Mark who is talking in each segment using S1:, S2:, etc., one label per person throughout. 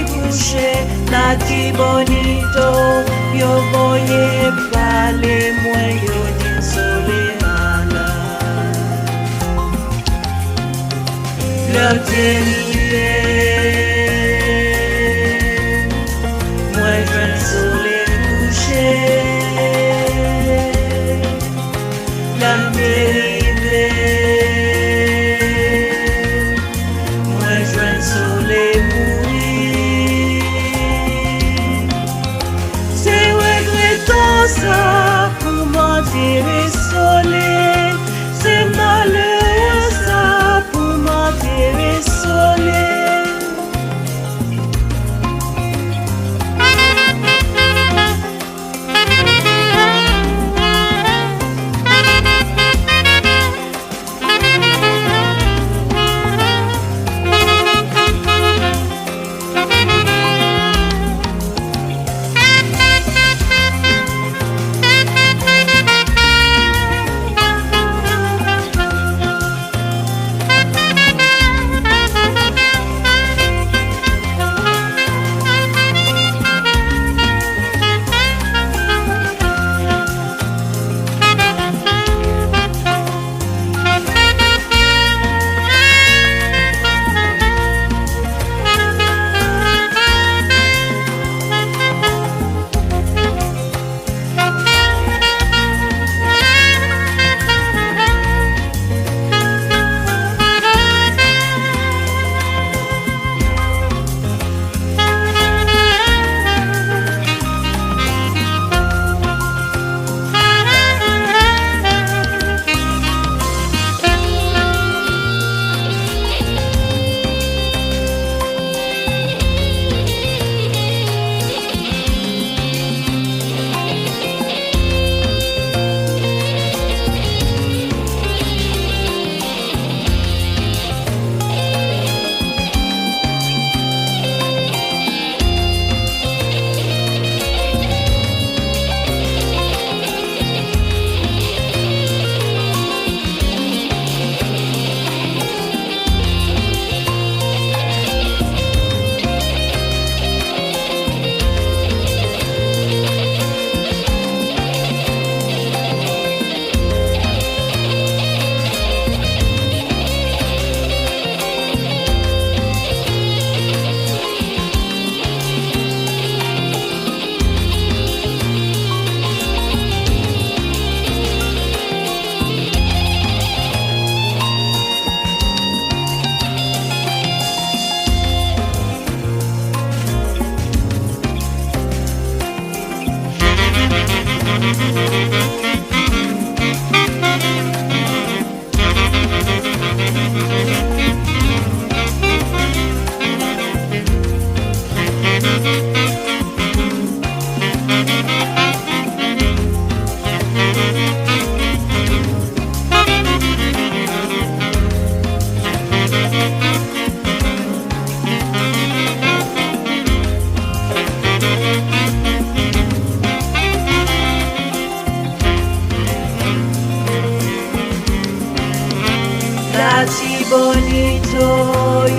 S1: couché, la ti bonito, yo voye pale, moi yo din sole mala. L'heure d'hiver, moi je veux le soleil couché. L'heure d'hiver, moi je veux le soleil mourir. C'est regrettant ça pour m'enterrer soleil, c'est malheureux ça pour m'enterrer soleil.
S2: Tati bonito,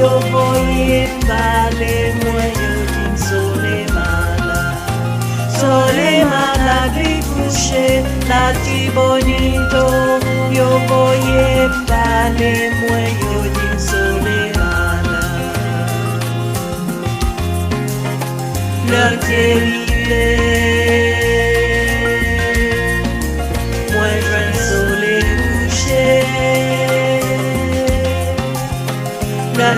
S2: yo voye pale, moi yo din sole mala gri couché, tati bonito, yo voye pale, moi yo din sole mala. L'heure d'hiver, moi je veux le soleil couché. La